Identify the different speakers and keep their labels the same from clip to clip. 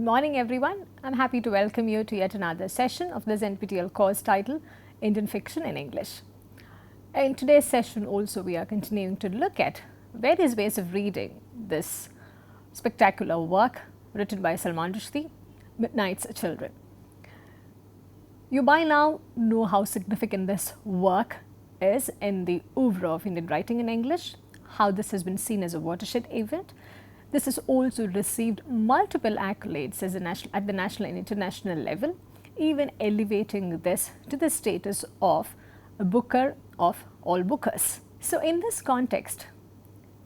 Speaker 1: morning everyone. I'm happy to welcome you to yet another session of this NPTEL course titled Indian Fiction in English. In today's session also we are continuing to look at various ways of reading this spectacular work written by Salman Rushdie, Midnight's Children. You by now know how significant this work is in the oeuvre of Indian writing in English, how this has been seen as a watershed event. This has also received multiple accolades at the national and international level, even elevating this to the status of a booker of all bookers. So in this context,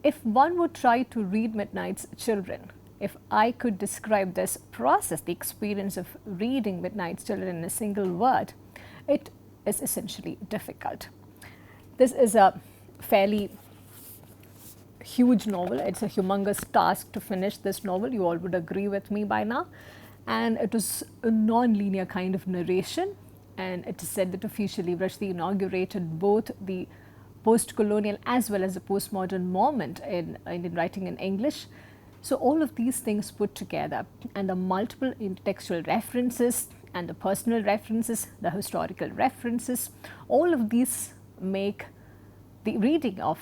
Speaker 1: if one would try to read Midnight's Children, if I could describe this process, the experience of reading Midnight's Children in a single word, it is essentially difficult. This is a fairly huge novel. It's a humongous task to finish this novel. You all would agree with me by now. And it was a non-linear kind of narration. And it is said that officially Rushdie inaugurated both the post-colonial as well as the postmodern moment in writing in English. So all of these things put together, and the multiple intertextual references and the personal references, the historical references, all of these make the reading of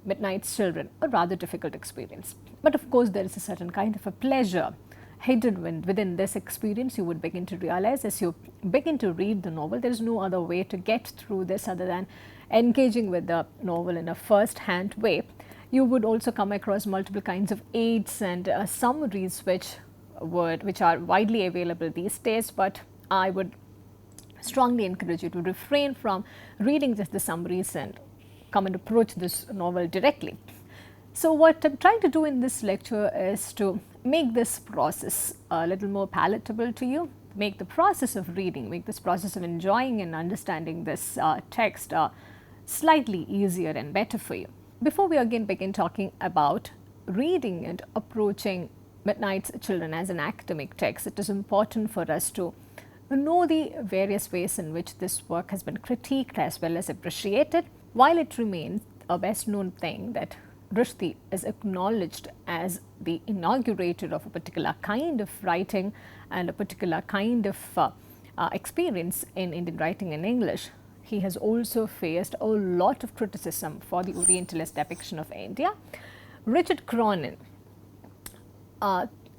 Speaker 1: Midnight's Children a rather difficult experience. But of course there is a certain kind of a pleasure hidden within this experience. You would begin to realize as you begin to read the novel, there is no other way to get through this other than engaging with the novel in a first-hand way. You would also come across multiple kinds of aids and summaries which are widely available these days, but I would strongly encourage you to refrain from reading just the summaries and come and approach this novel directly. So what I'm trying to do in this lecture is to make this process a little more palatable to you, make the process of reading, make this process of enjoying and understanding this text slightly easier and better for you. Before we again begin talking about reading and approaching Midnight's Children as an academic text, it is important for us to know the various ways in which this work has been critiqued as well as appreciated. While it remains a best known thing that Rushdie is acknowledged as the inaugurator of a particular kind of writing and a particular kind of experience in Indian writing in English, he has also faced a lot of criticism for the Orientalist depiction of India. Richard Cronin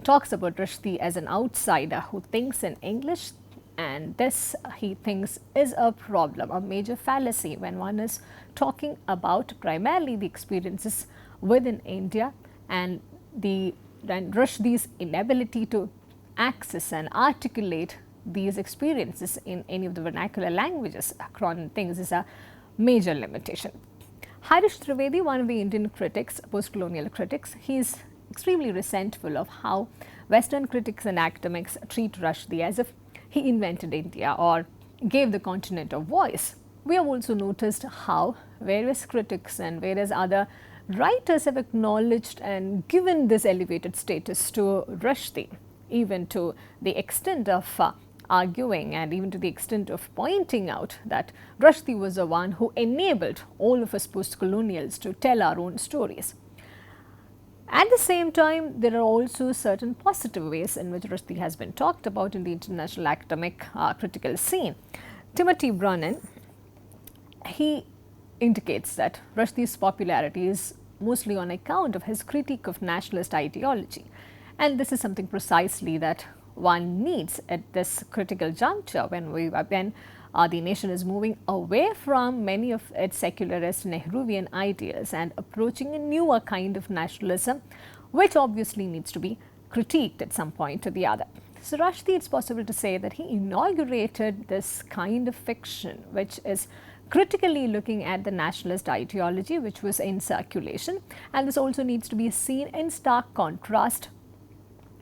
Speaker 1: talks about Rushdie as an outsider who thinks in English, and this he thinks is a problem, a major fallacy when one is talking about primarily the experiences within India and Rushdie's inability to access and articulate these experiences in any of the vernacular languages. Cronin thinks is a major limitation. Harish Trivedi, one of the Indian critics, post-colonial critics, he is extremely resentful of how Western critics and academics treat Rushdie as if he invented India or gave the continent a voice. We have also noticed how various critics and various other writers have acknowledged and given this elevated status to Rushdie, even to the extent of arguing and even to the extent of pointing out that Rushdie was the one who enabled all of us post-colonials to tell our own stories. At the same time, there are also certain positive ways in which Rushdie has been talked about in the international academic critical scene. Timothy Brennan, he indicates that Rushdie's popularity is mostly on account of his critique of nationalist ideology, and this is something precisely that one needs at this critical juncture when the nation is moving away from many of its secularist Nehruvian ideals and approaching a newer kind of nationalism, which obviously needs to be critiqued at some point or the other. So Rushdie, it's possible to say that he inaugurated this kind of fiction which is critically looking at the nationalist ideology which was in circulation, and this also needs to be seen in stark contrast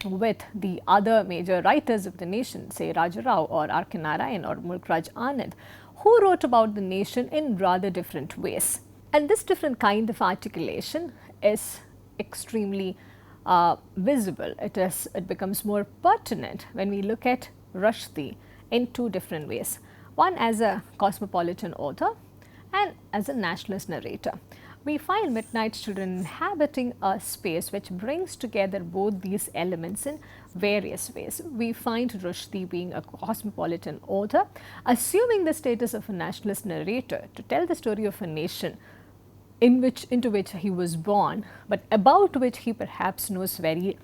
Speaker 1: with the other major writers of the nation, say Raja Rao or R.K. Narayan or Mulk Raj Anand, who wrote about the nation in rather different ways. And this different kind of articulation is extremely visible. It becomes more pertinent when we look at Rushdie in two different ways. One as a cosmopolitan author and as a nationalist narrator. we find Midnight's Children inhabiting a space which brings together both these elements in various ways. We find Rushdie being a cosmopolitan author, assuming the status of a nationalist narrator to tell the story of a nation into which he was born, but about which he perhaps knows very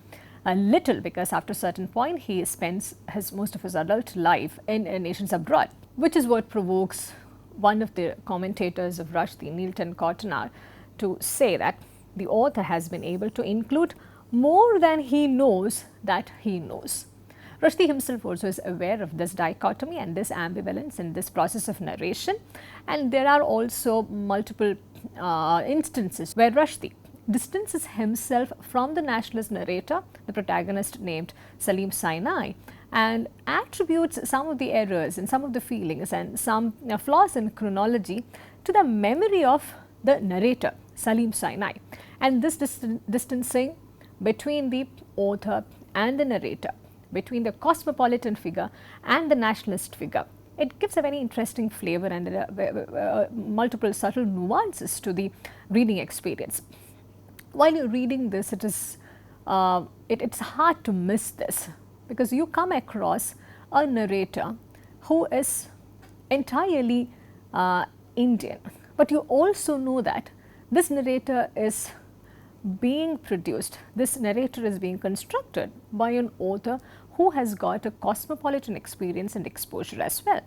Speaker 1: little, because after a certain point he spends most of his adult life in nations abroad, which is what provokes one of the commentators of Rushdie, Neilton Cottonar, to say that the author has been able to include more than he knows that he knows. Rushdie himself also is aware of this dichotomy and this ambivalence in this process of narration, and there are also multiple instances where Rushdie distances himself from the nationalist narrator, the protagonist named Saleem Sinai, and attributes some of the errors and some of the feelings and some flaws in chronology to the memory of the narrator, Saleem Sinai. And this distancing between the author and the narrator, between the cosmopolitan figure and the nationalist figure, it gives a very interesting flavor and multiple subtle nuances to the reading experience. While you're reading this, it's hard to miss this, because you come across a narrator who is entirely Indian, but you also know that this narrator is being produced, this narrator is being constructed by an author who has got a cosmopolitan experience and exposure as well.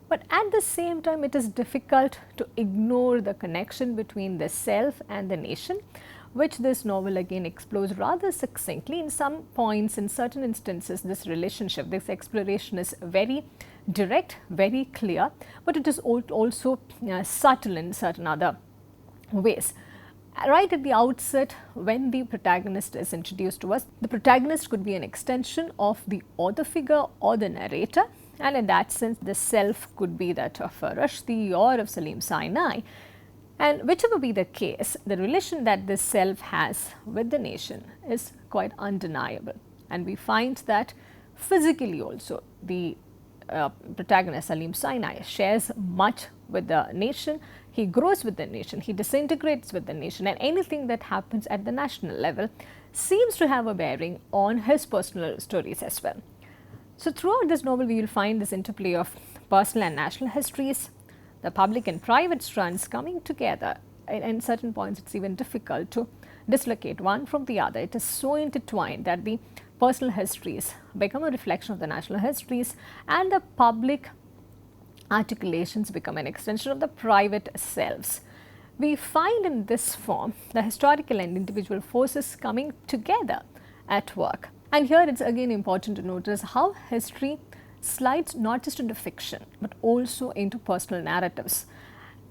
Speaker 1: But at the same time, it is difficult to ignore the connection between the self and the nation, which this novel again explores rather succinctly. In some points, in certain instances, this relationship, this exploration is very direct, very clear, but it is also subtle in certain other ways. Right at the outset, when the protagonist is introduced to us, the protagonist could be an extension of the author figure or the narrator, and in that sense, the self could be that of Rushdie or of Saleem Sinai. And whichever be the case, the relation that this self has with the nation is quite undeniable. And we find that physically also, the protagonist Saleem Sinai shares much with the nation. He grows with the nation, he disintegrates with the nation, and anything that happens at the national level seems to have a bearing on his personal stories as well. So throughout this novel, we will find this interplay of personal and national histories, the public and private strands coming together. In certain points, it's even difficult to dislocate one from the other. It is so intertwined that the personal histories become a reflection of the national histories, and the public articulations become an extension of the private selves. We find in this form the historical and individual forces coming together at work. And here it's again important to notice how history slides not just into fiction but also into personal narratives.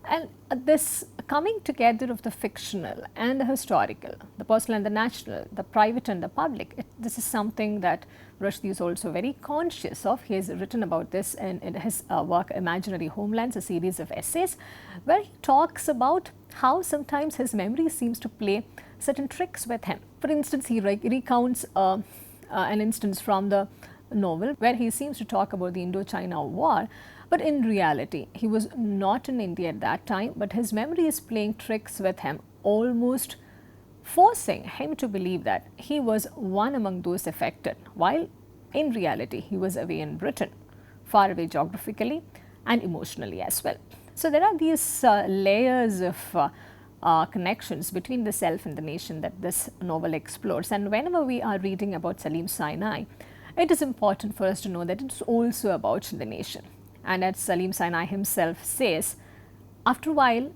Speaker 1: And this coming together of the fictional and the historical, the personal and the national, the private and the public, this is something that Rushdie is also very conscious of. He has written about this in his work Imaginary Homelands, a series of essays, where he talks about how sometimes his memory seems to play certain tricks with him. For instance, he recounts an instance from the novel where he seems to talk about the Indochina War, but in reality he was not in India at that time, but his memory is playing tricks with him, almost forcing him to believe that he was one among those affected, while in reality he was away in Britain, far away geographically and emotionally as well. So there are these layers of connections between the self and the nation that this novel explores. And whenever we are reading about Saleem Sinai, it is important for us to know that it is also about the nation. And as Saleem Sinai himself says, after a while,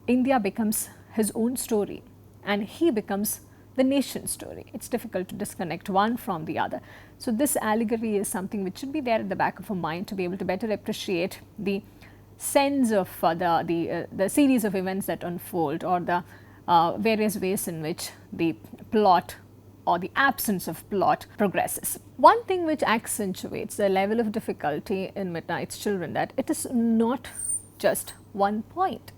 Speaker 1: India becomes his own story and he becomes the nation's story. It's difficult to disconnect one from the other. So this allegory is something which should be there at the back of our mind to be able to better appreciate the sense of the series of events that unfold, or the various ways in which the plot or the absence of plot progresses. One thing which accentuates the level of difficulty in Midnight's Children, that it is not just one point.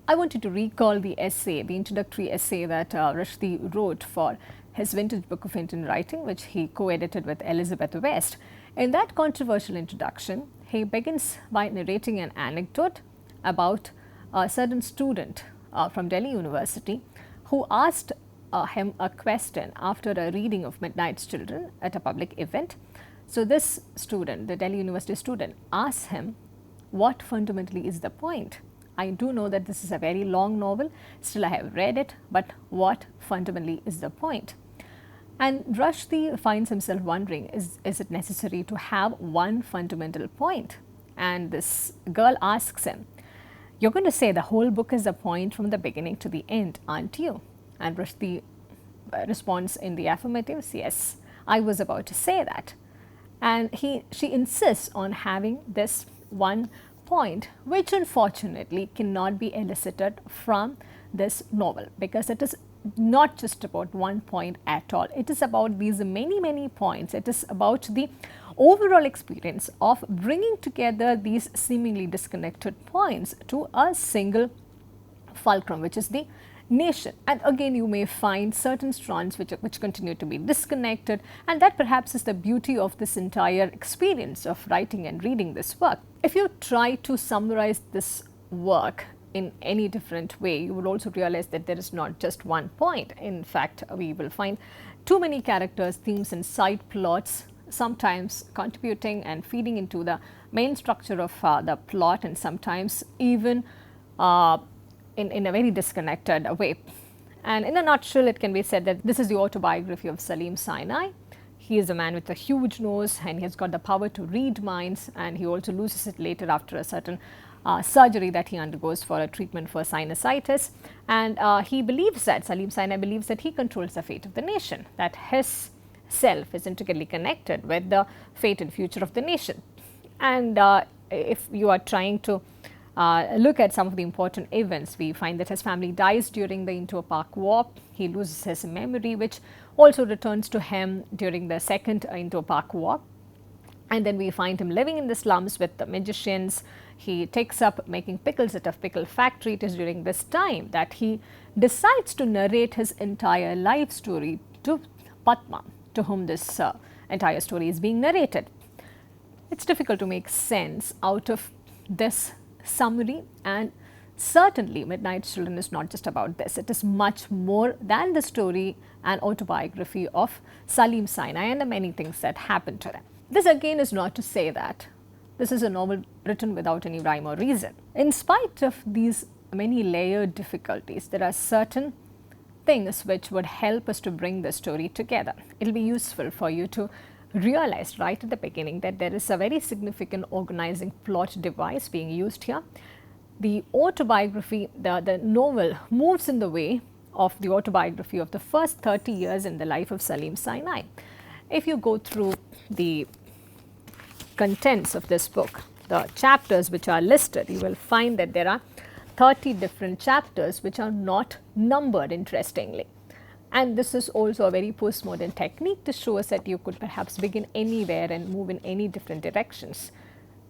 Speaker 1: I want you to recall the essay, the introductory essay that Rushdie wrote for his vintage book of Indian writing, which he co-edited with Elizabeth West. In that controversial introduction, he begins by narrating an anecdote about a certain student from Delhi University who asked him a question after a reading of Midnight's Children at a public event. So this student, the Delhi University student, asked him, what fundamentally is the point? I do know that this is a very long novel, still I have read it, but what fundamentally is the point? And Rushdie finds himself wondering, is it necessary to have one fundamental point? And this girl asks him, you're going to say the whole book is a point from the beginning to the end, aren't you? And Rushdie responds in the affirmative, yes, I was about to say that. And she insists on having this one point, which unfortunately cannot be elicited from this novel, because it is not just about one point at all. It is about these many points. It is about the overall experience of bringing together these seemingly disconnected points to a single fulcrum, which is the nation. And again, you may find certain strands which continue to be disconnected, and that perhaps is the beauty of this entire experience of writing and reading this work. If you try to summarize this work in any different way, you will also realize that there is not just one point. In fact, we will find too many characters, themes and side plots, sometimes contributing and feeding into the main structure of the plot, and sometimes even in a very disconnected way. And in a nutshell, it can be said that this is the autobiography of Saleem Sinai. He is a man with a huge nose, and he has got the power to read minds, and he also loses it later after a certain surgery that he undergoes for a treatment for sinusitis. And he believes that, Saleem Sinai believes that he controls the fate of the nation, that his self is intricately connected with the fate and future of the nation. And if you are trying to look at some of the important events, we find that his family dies during the Indo-Pak War. He loses his memory, which also returns to him during the second Indo-Pak War. And then we find him living in the slums with the magicians. He takes up making pickles at a pickle factory. It is during this time that he decides to narrate his entire life story to Padma, to whom this entire story is being narrated. It's difficult to make sense out of this summary, and certainly Midnight's Children is not just about this. It is much more than the story and autobiography of Saleem Sinai and the many things that happened to them. This again is not to say that this is a novel written without any rhyme or reason. In spite of these many layered difficulties, there are certain things which would help us to bring the story together. It will be useful for you to realize right at the beginning that there is a very significant organizing plot device being used here. The autobiography, the novel moves in the way of the autobiography of the first 30 years in the life of Saleem Sinai. If you go through the contents of this book, the chapters which are listed, you will find that there are 30 different chapters which are not numbered, interestingly. And this is also a very postmodern technique to show us that you could perhaps begin anywhere and move in any different directions.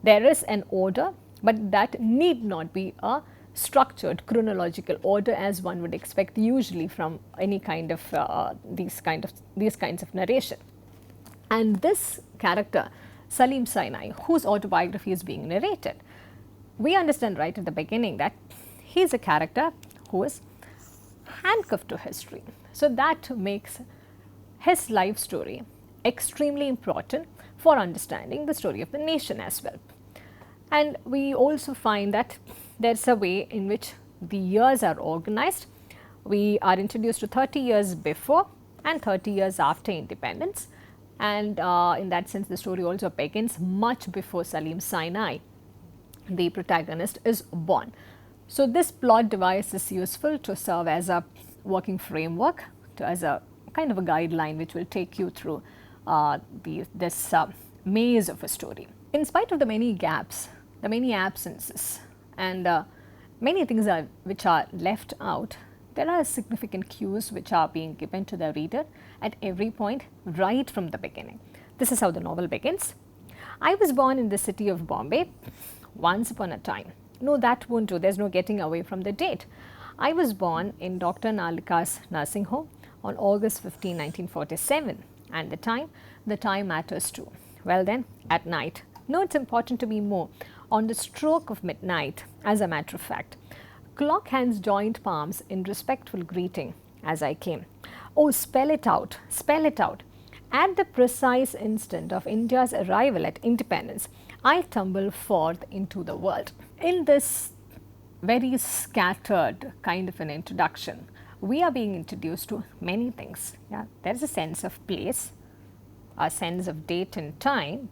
Speaker 1: There is an order, but that need not be a structured chronological order as one would expect usually from any kind of these kinds of narration. And this character, Saleem Sinai, whose autobiography is being narrated, we understand right at the beginning that he is a character who is handcuffed to history. So that makes his life story extremely important for understanding the story of the nation as well. And we also find that there's a way in which the years are organized. We are introduced to 30 years before and 30 years after independence. And in that sense, the story also begins much before Saleem Sinai, the protagonist, is born. So this plot device is useful to serve as a working framework, as a kind of a guideline which will take you through this maze of a story. In spite of the many gaps, the many absences, and many things which are left out, there are significant cues which are being given to the reader at every point right from the beginning. This is how the novel begins. I was born in the city of Bombay once upon a time. No, that won't do. There's no getting away from the date. I was born in Dr. Nalika's nursing home on August 15, 1947. And the time matters too. Well then, at night. No, it's important to be more on the stroke of midnight, as a matter of fact. clock hands joined palms in respectful greeting as I came. Oh, spell it out, spell it out. At the precise instant of India's arrival at independence, I tumble forth into the world. In this very scattered kind of an introduction, we are being introduced to many things. Yeah? There is a sense of place, a sense of date and time,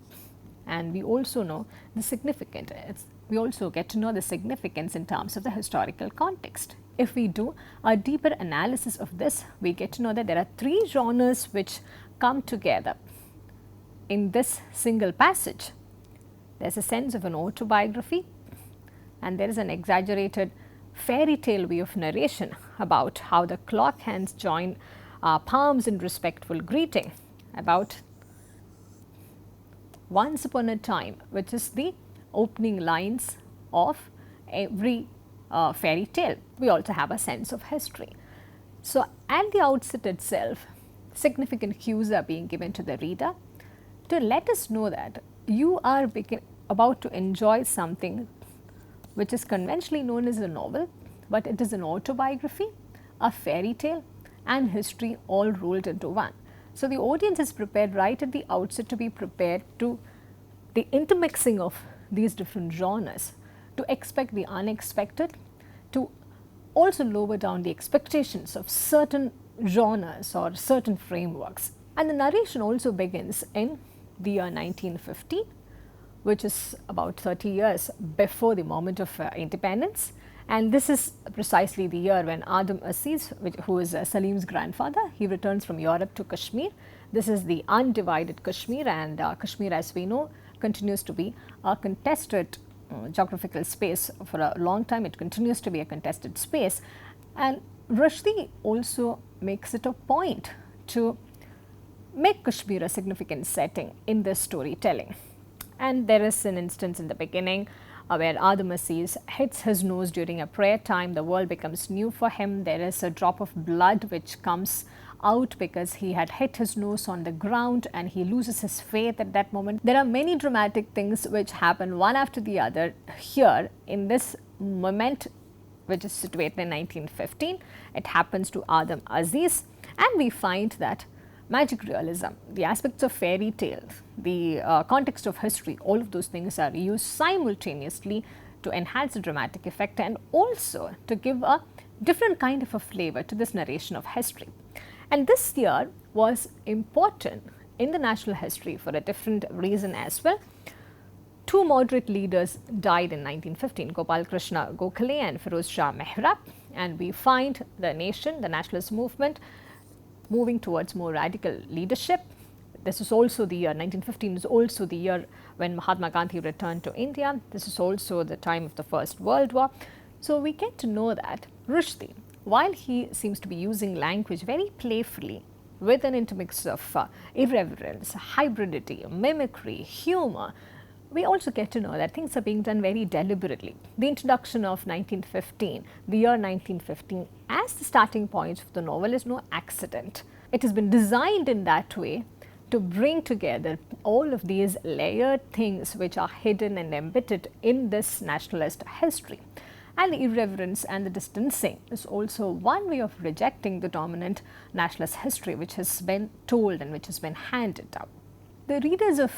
Speaker 1: and we also know the significance. We also get to know the significance in terms of the historical context. If we do a deeper analysis of this, we get to know that there are three genres which come together in this single passage. There's a sense of an autobiography, and there is an exaggerated fairy tale way of narration about how the clock hands join palms in respectful greeting, about once upon a time, which is the opening lines of every fairy tale. We also have a sense of history. So, at the outset itself, significant cues are being given to the reader to let us know that you are about to enjoy something which is conventionally known as a novel, but it is an autobiography, a fairy tale, and history all rolled into one. So, the audience is prepared right at the outset to be prepared to the intermixing of these different genres, to expect the unexpected, to also lower down the expectations of certain genres or certain frameworks. And the narration also begins in the year 1915, which is about 30 years before the moment of independence. And this is precisely the year when Adam Aziz, who is Saleem's grandfather, he returns from Europe to Kashmir. This is the undivided Kashmir, and Kashmir, as we know, continues to be a contested geographical space for a long time. It continues to be a contested space, and Rushdie also makes it a point to make Kashmir a significant setting in this storytelling. And there is an instance in the beginning where Adam Aziz hits his nose during a prayer time. The world becomes new for him. There is a drop of blood which comes out because he had hit his nose on the ground, and he loses his faith at that moment. There are many dramatic things which happen one after the other here in this moment, which is situated in 1915. It happens to Adam Aziz, and we find that magic realism, the aspects of fairy tales, the context of history, all of those things are used simultaneously to enhance the dramatic effect and also to give a different kind of a flavor to this narration of history. And this year was important in the national history for a different reason as well. Two moderate leaders died in 1915, Gopal Krishna Gokhale and Firoz Shah Mehrab, and we find the nation, the nationalist movement, moving towards more radical leadership. This is also the year, 1915 is also the year when Mahatma Gandhi returned to India. This is also the time of the First World War. So, we get to know that Rushdie, while he seems to be using language very playfully with an intermix of irreverence, hybridity, mimicry, humor, we also get to know that things are being done very deliberately. The introduction of 1915, the year 1915 as the starting point of the novel is no accident. It has been designed in that way to bring together all of these layered things which are hidden and embedded in this nationalist history. And the irreverence and the distancing is also one way of rejecting the dominant nationalist history which has been told and which has been handed down. The readers of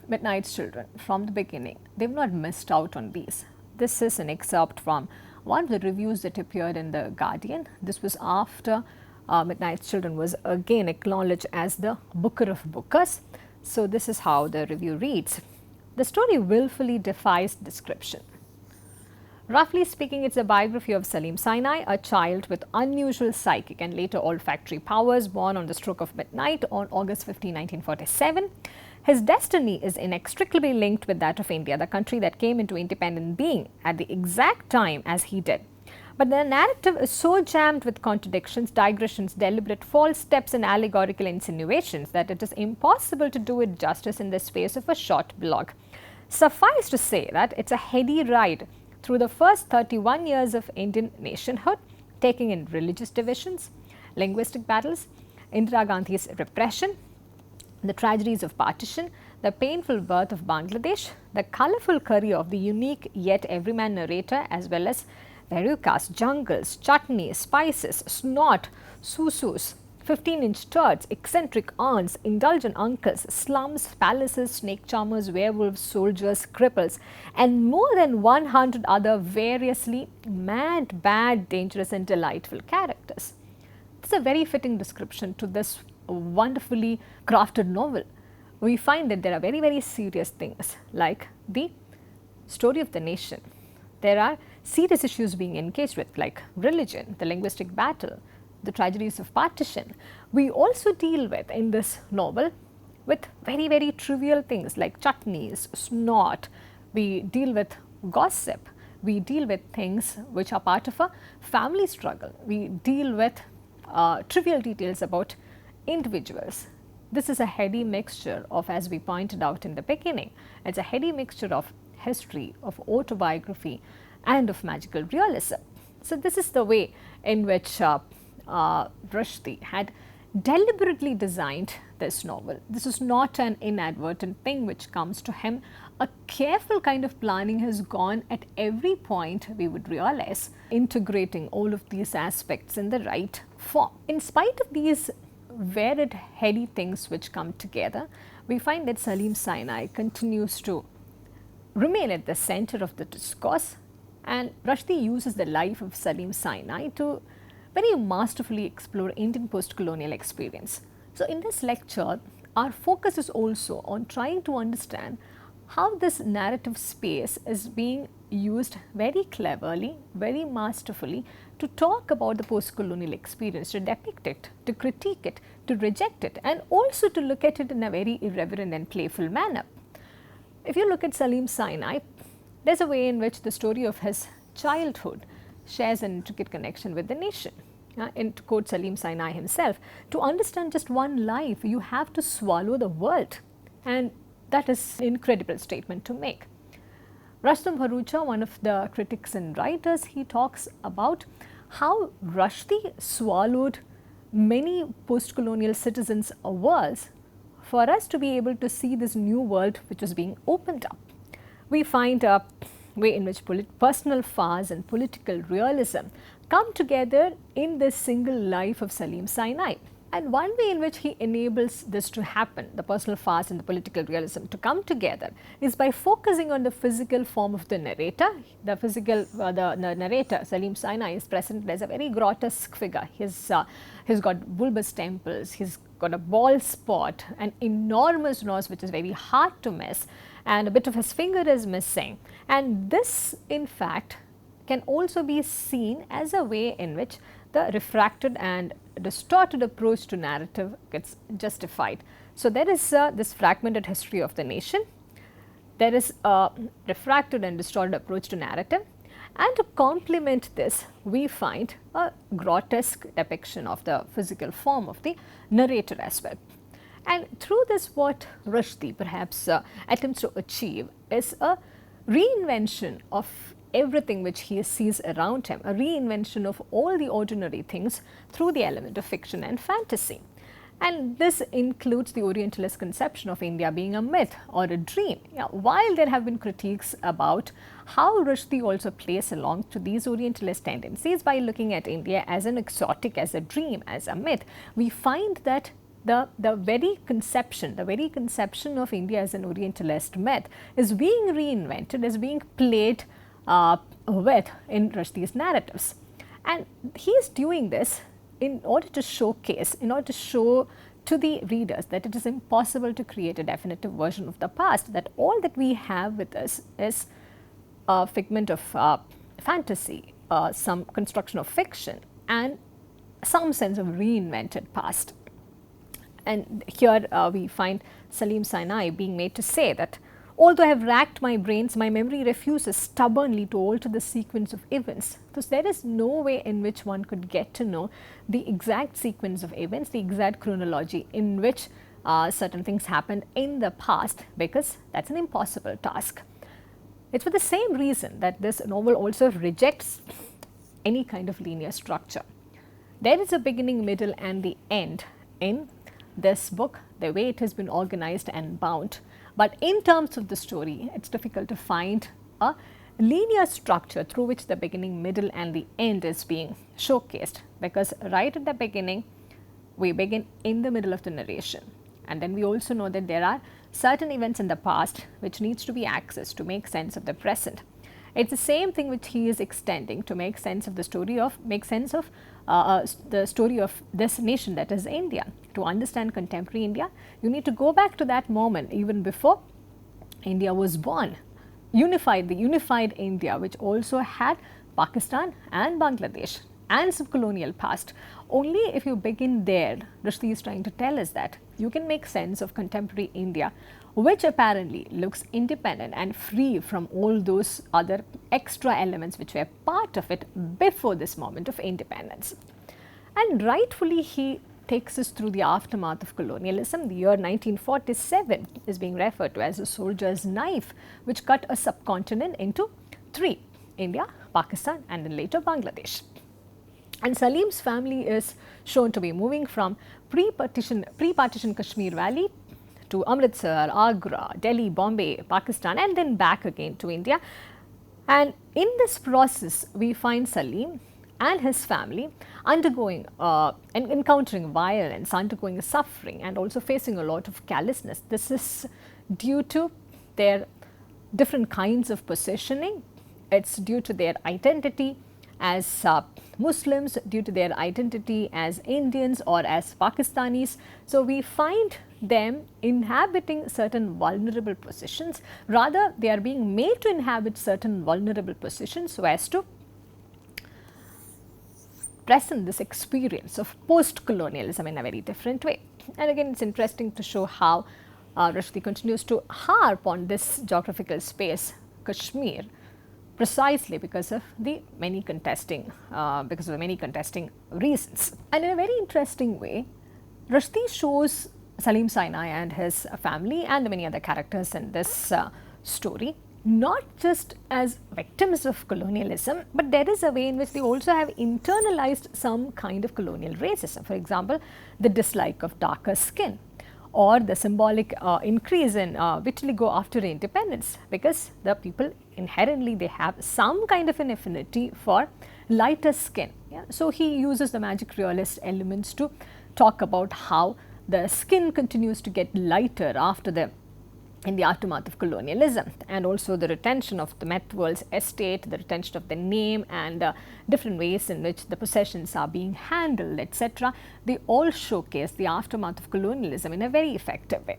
Speaker 1: Midnight's Children from the beginning, they have not missed out on these. This is an excerpt from one of the reviews that appeared in The Guardian. This was after Midnight's Children was again acknowledged as the Booker of Bookers. So, this is how the review reads. The story willfully defies description. Roughly speaking, it's a biography of Saleem Sinai, a child with unusual psychic and later olfactory powers, born on the stroke of midnight on August 15, 1947. His destiny is inextricably linked with that of India, the country that came into independent being at the exact time as he did. But the narrative is so jammed with contradictions, digressions, deliberate false steps and allegorical insinuations that it is impossible to do it justice in the space of a short blog. Suffice to say that it's a heady ride through the first 31 years of Indian nationhood, taking in religious divisions, linguistic battles, Indira Gandhi's repression, the tragedies of partition, the painful birth of Bangladesh, the colourful career of the unique yet everyman narrator, as well as perukas, jungles, chutneys, spices, snot, susus, 15-inch turds, eccentric aunts, indulgent uncles, slums, palaces, snake charmers, werewolves, soldiers, cripples, and more than 100 other variously mad, bad, dangerous and delightful characters. This is a very fitting description to this wonderfully crafted novel. We find that there are very, very serious things like the story of the nation. There are serious issues being engaged with, like religion, the linguistic battle, the tragedies of partition. We also deal with, in this novel, with very, very trivial things like chutneys, snot. We deal with gossip. We deal with things which are part of a family struggle. We deal with trivial details about individuals. This is a heady mixture of, as we pointed out in the beginning, it's a heady mixture of history, of autobiography and of magical realism. So, this is the way in which Rushdie had deliberately designed this novel. This is not an inadvertent thing which comes to him. A careful kind of planning has gone at every point, we would realize, integrating all of these aspects in the right form. In spite of these varied, heady things which come together, we find that Saleem Sinai continues to remain at the center of the discourse, and Rushdie uses the life of Saleem Sinai to very masterfully explore Indian post-colonial experience. So, in this lecture, our focus is also on trying to understand how this narrative space is being used very cleverly, very masterfully to talk about the post-colonial experience, to depict it, to critique it, to reject it, and also to look at it in a very irreverent and playful manner. If you look at Saleem Sinai, there is a way in which the story of his childhood shares an intricate connection with the nation. And to quote Saleem Sinai himself, to understand just one life, you have to swallow the world. And that is an incredible statement to make. Rushdie Bharucha, one of the critics and writers, he talks about how Rushdie swallowed many post-colonial citizens' worlds for us to be able to see this new world which was being opened up. We find a way in which personal farce and political realism come together in this single life of Saleem Sinai. And one way in which he enables this to happen, the personal farce and the political realism to come together, is by focusing on the physical form of the narrator. The narrator, Saleem Sinai, is presented as a very grotesque figure. He's got bulbous temples, he's got a bald spot, an enormous nose which is very hard to miss, and a bit of his finger is missing. And this, in fact, can also be seen as a way in which the refracted and distorted approach to narrative gets justified. So, there is this fragmented history of the nation, there is a refracted and distorted approach to narrative, and to complement this, we find a grotesque depiction of the physical form of the narrator as well. And through this, what Rushdie perhaps attempts to achieve is a reinvention of everything which he sees around him, a reinvention of all the ordinary things through the element of fiction and fantasy. And this includes the Orientalist conception of India being a myth or a dream. While there have been critiques about how Rushdie also plays along to these Orientalist tendencies by looking at India as an exotic, as a dream, as a myth, we find that the very conception of India as an Orientalist myth is being reinvented, is being played with in Rushdie's narratives. And he is doing this in order to showcase, in order to show to the readers that it is impossible to create a definitive version of the past, that all that we have with us is a figment of fantasy, some construction of fiction, and some sense of reinvented past. And here we find Saleem Sinai being made to say that, although I have racked my brains, my memory refuses stubbornly to alter the sequence of events. Because there is no way in which one could get to know the exact sequence of events, the exact chronology in which certain things happened in the past, because that's an impossible task. It's for the same reason that this novel also rejects any kind of linear structure. There is a beginning, middle and the end in this book, the way it has been organized and bound. But in terms of the story, it's difficult to find a linear structure through which the beginning, middle and the end is being showcased, because right at the beginning we begin in the middle of the narration, and then we also know that there are certain events in the past which needs to be accessed to make sense of the present. It's the same thing which he is extending to make sense of the story of the story of this nation, that is India. To understand contemporary India, you need to go back to that moment even before India was born. The unified India, which also had Pakistan and Bangladesh and some colonial past. Only if you begin there, Rushdie is trying to tell us that you can make sense of contemporary India, which apparently looks independent and free from all those other extra elements which were part of it before this moment of independence. And rightfully he takes us through the aftermath of colonialism. The year 1947 is being referred to as a soldier's knife, which cut a subcontinent into three: India, Pakistan and then later Bangladesh. And Saleem's family is shown to be moving from pre-partition Kashmir Valley to Amritsar, Agra, Delhi, Bombay, Pakistan and then back again to India. And in this process we find Saleem and his family undergoing and encountering violence, undergoing suffering and also facing a lot of callousness. This is due to their different kinds of positioning. It's due to their identity as Muslims, due to their identity as Indians or as Pakistanis. So we find them inhabiting certain vulnerable positions. Rather, they are being made to inhabit certain vulnerable positions so as to present this experience of post-colonialism in a very different way. And again, it's interesting to show how Rushdie continues to harp on this geographical space, Kashmir, precisely because of the many contesting reasons. And in a very interesting way, Rushdie shows Saleem Sinai and his family and the many other characters in this story not just as victims of colonialism, but there is a way in which they also have internalized some kind of colonial racism. For example, the dislike of darker skin or the symbolic increase in vitiligo after independence, because the people inherently they have some kind of an affinity for lighter skin. Yeah? So he uses the magic realist elements to talk about how the skin continues to get lighter in the aftermath of colonialism, and also the retention of the Methworld's estate, the retention of the name and different ways in which the possessions are being handled, etc. They all showcase the aftermath of colonialism in a very effective way.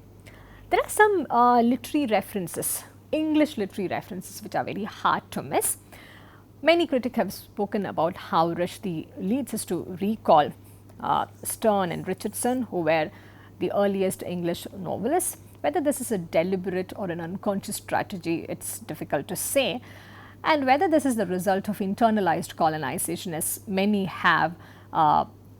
Speaker 1: There are some literary references, English literary references, which are very hard to miss. Many critics have spoken about how Rushdie leads us to recall Sterne and Richardson, who were the earliest English novelists. Whether this is a deliberate or an unconscious strategy, it's difficult to say, and whether this is the result of internalized colonization, as many have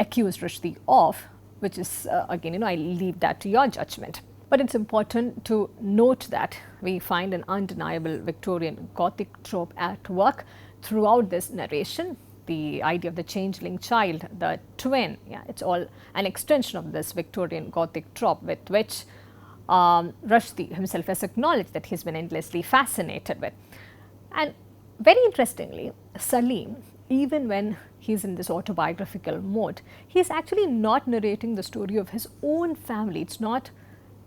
Speaker 1: accused Rushdie of, which is again, I leave that to your judgment. But it's important to note that we find an undeniable Victorian Gothic trope at work throughout this narration. The idea of the changeling child, the twin, it's all an extension of this Victorian Gothic trope with which Rushdie himself has acknowledged that he's been endlessly fascinated with. And very interestingly, Saleem, even when he's in this autobiographical mode, he's actually not narrating the story of his own family. It's not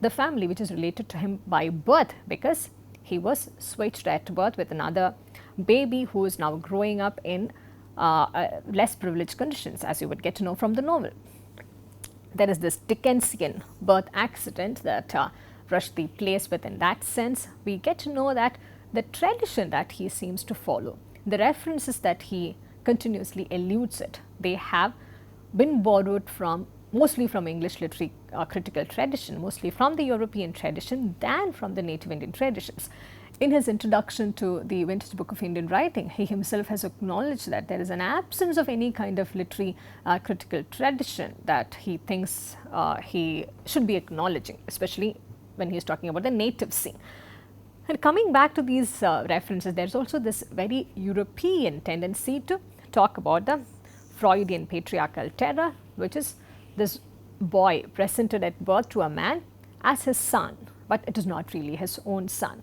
Speaker 1: the family which is related to him by birth, because he was switched at birth with another baby who is now growing up in less privileged conditions, as you would get to know from the novel. There is this Dickensian birth accident that Rushdie plays with. In that sense, we get to know that the tradition that he seems to follow, the references that he continuously alludes it, they have been borrowed from mostly from English literary critical tradition, mostly from the European tradition than from the native Indian traditions. In his introduction to the Vintage Book of Indian Writing, he himself has acknowledged that there is an absence of any kind of literary critical tradition that he thinks he should be acknowledging, especially when he is talking about the native scene. And coming back to these references, there is also this very European tendency to talk about the Freudian patriarchal terror, which is this boy presented at birth to a man as his son, but it is not really his own son.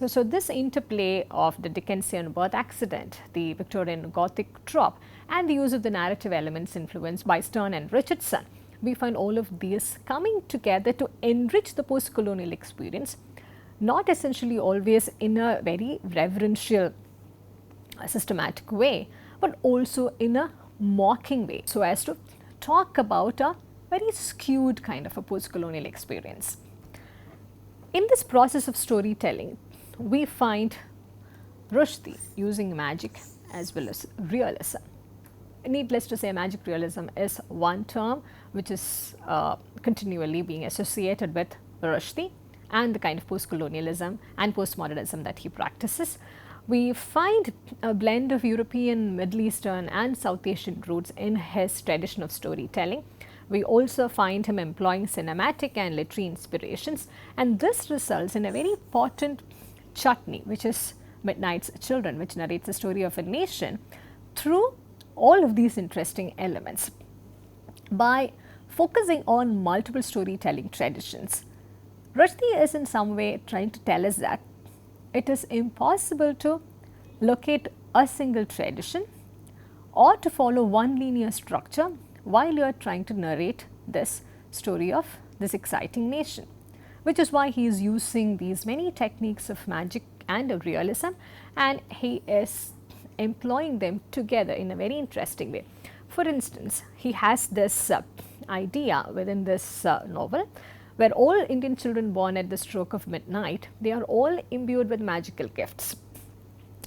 Speaker 1: So this interplay of the Dickensian birth accident, the Victorian Gothic trop, and the use of the narrative elements influenced by Sterne and Richardson, we find all of these coming together to enrich the post-colonial experience, not essentially always in a very reverential, systematic way, but also in a mocking way, so as to talk about a very skewed kind of a post-colonial experience. In this process of storytelling, we find Rushdie using magic as well as realism. Needless to say, magic realism is one term which is continually being associated with Rushdie and the kind of post-colonialism and postmodernism that he practices. We find a blend of European, Middle Eastern and South Asian roots in his tradition of storytelling. We also find him employing cinematic and literary inspirations, and this results in a very potent chutney, which is Midnight's Children, which narrates the story of a nation through all of these interesting elements. By focusing on multiple storytelling traditions, Rushdie is in some way trying to tell us that it is impossible to locate a single tradition or to follow one linear structure while you are trying to narrate this story of this exciting nation, which is why he is using these many techniques of magic and of realism, and he is employing them together in a very interesting way. For instance, he has this idea within this novel where all Indian children born at the stroke of midnight, they are all imbued with magical gifts.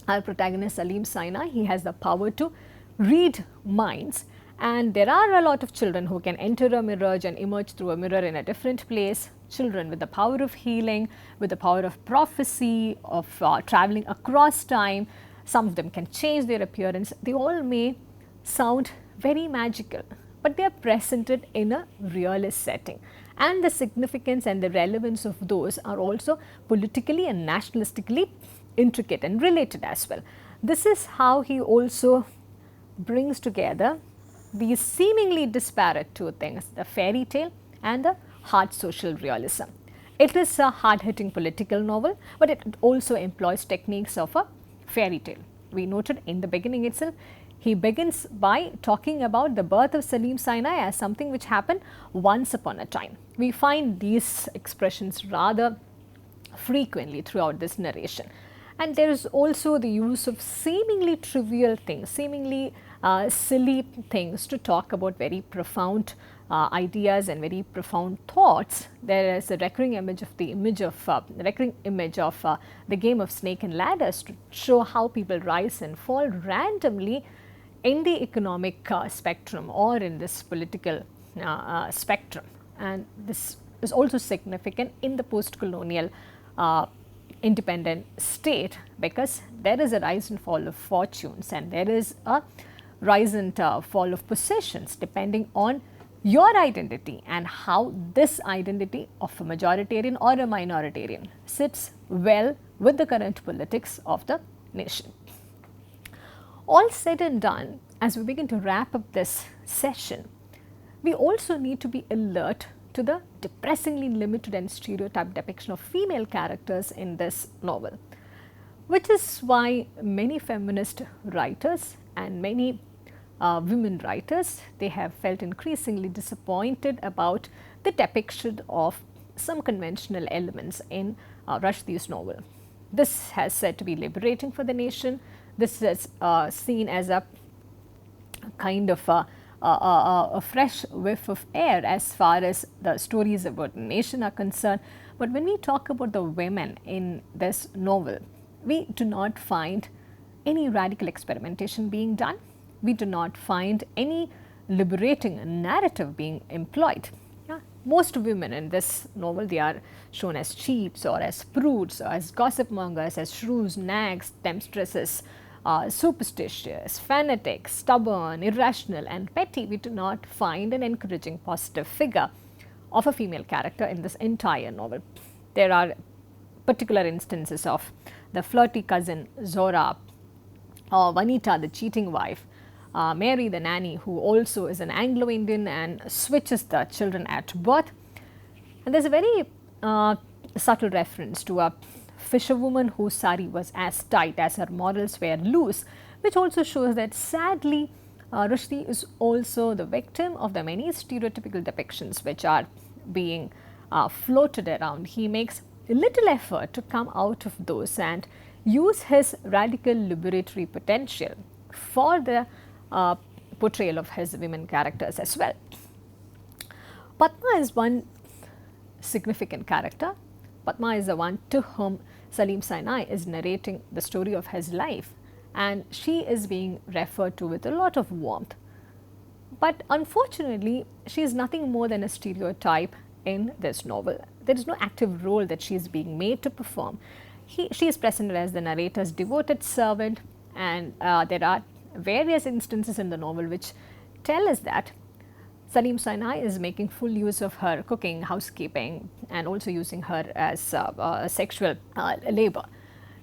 Speaker 1: Our protagonist Saleem Sinai, he has the power to read minds, and there are a lot of children who can enter a mirage and emerge through a mirror in a different place. Children with the power of healing, with the power of prophecy, of traveling across time. Some of them can change their appearance. They all may sound very magical, but they are presented in a realist setting. And the significance and the relevance of those are also politically and nationalistically intricate and related as well. This is how he also brings together these seemingly disparate two things, the fairy tale and the hard social realism. It is a hard-hitting political novel, but it also employs techniques of a fairy tale. We noted in the beginning itself, he begins by talking about the birth of Saleem Sinai as something which happened once upon a time. We find these expressions rather frequently throughout this narration. And there is also the use of seemingly trivial things, seemingly silly things to talk about very profound ideas and very profound thoughts. There is a recurring image of the game of snake and ladders to show how people rise and fall randomly in the economic spectrum or in this political spectrum. And this is also significant in the post-colonial independent state, because there is a rise and fall of fortunes and there is a rise and fall of possessions depending on your identity and how this identity of a majoritarian or a minoritarian sits well with the current politics of the nation. All said and done, as we begin to wrap up this session, we also need to be alert to the depressingly limited and stereotyped depiction of female characters in this novel, which is why many feminist writers and many women writers, they have felt increasingly disappointed about the depiction of some conventional elements in Rushdie's novel. This has said to be liberating for the nation. This is seen as a kind of a fresh whiff of air as far as the stories about the nation are concerned. But when we talk about the women in this novel, we do not find any radical experimentation being done. We do not find any liberating narrative being employed. Most women in this novel, they are shown as cheats or as prudes or as gossip mongers, as shrews, nags, temptresses, superstitious, fanatic, stubborn, irrational and petty. We do not find an encouraging positive figure of a female character in this entire novel. There are particular instances of the flirty cousin Zora, or Vanita the cheating wife, Mary the nanny, who also is an Anglo-Indian and switches the children at birth. And there is a very subtle reference to a fisherwoman whose sari was as tight as her morals were loose, which also shows that sadly Rushdie is also the victim of the many stereotypical depictions which are being floated around. He makes little effort to come out of those and use his radical liberatory potential for the portrayal of his women characters as well. Padma is one significant character. Padma is the one to whom Saleem Sinai is narrating the story of his life, and she is being referred to with a lot of warmth. But unfortunately, she is nothing more than a stereotype in this novel. There is no active role that she is being made to perform. She is presented as the narrator's devoted servant, and there are various instances in the novel which tell us that Saleem Sinai is making full use of her cooking, housekeeping, and also using her as sexual labor.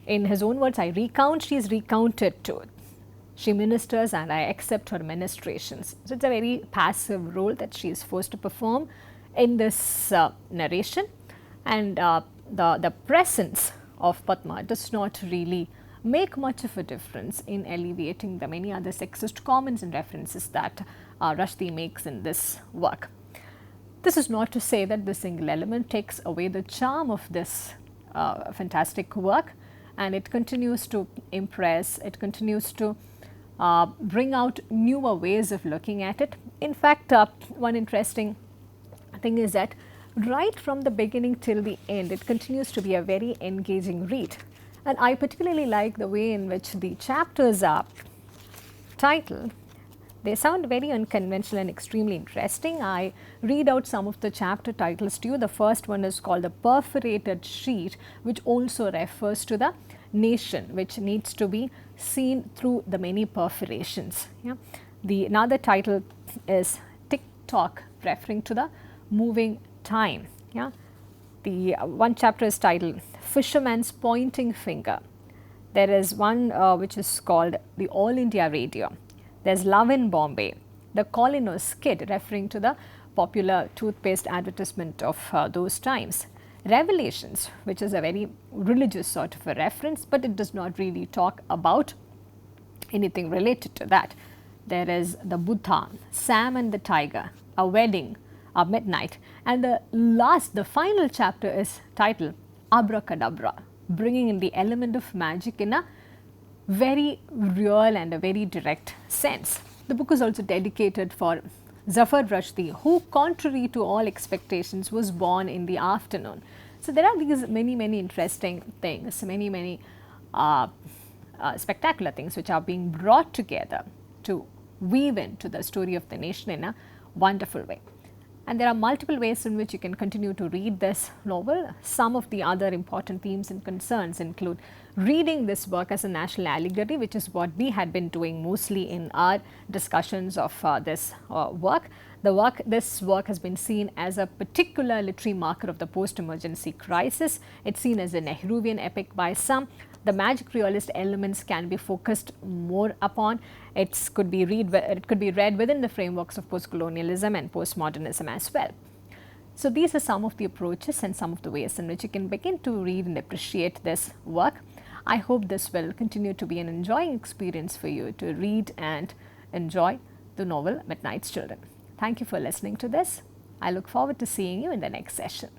Speaker 1: In his own words, I recount, she is recounted to. She ministers and I accept her ministrations. So it's a very passive role that she is forced to perform in this narration, and the presence of Padma does not really make much of a difference in alleviating the many other sexist comments and references that Rushdie makes in this work. This is not to say that the single element takes away the charm of this fantastic work, and it continues to impress, it continues to bring out newer ways of looking at it. In fact, one interesting thing is that right from the beginning till the end, it continues to be a very engaging read. And I particularly like the way in which the chapters are titled. They sound very unconventional and extremely interesting. I read out some of the chapter titles to you. The first one is called The Perforated Sheet, which also refers to the nation, which needs to be seen through the many perforations. Yeah. Another title is Tick Tock, referring to the moving time. Yeah. The one chapter is titled Fisherman's Pointing Finger. There is one which is called The All India Radio. There's Love in Bombay, The Colinos Kid, referring to the popular toothpaste advertisement of those times. Revelations, which is a very religious sort of a reference, but it does not really talk about anything related to that. There is The Buddha, Sam and the Tiger, A Wedding, A Midnight, and the final chapter is titled Abracadabra, bringing in the element of magic in a very real and a very direct sense. The book is also dedicated for Zafar Rushdie, who, contrary to all expectations, was born in the afternoon. So there are these many interesting things, many spectacular things which are being brought together to weave into the story of the nation in a wonderful way. And there are multiple ways in which you can continue to read this novel. Some of the other important themes and concerns include reading this work as a national allegory, which is what we had been doing mostly in our discussions of this work. This work has been seen as a particular literary marker of the post-emergency crisis. It's seen as a Nehruvian epic by some. The magic realist elements can be focused more upon. It could be read within the frameworks of postcolonialism and postmodernism as well. So these are some of the approaches and some of the ways in which you can begin to read and appreciate this work. I hope this will continue to be an enjoying experience for you to read and enjoy the novel Midnight's Children. Thank you for listening to this. I look forward to seeing you in the next session.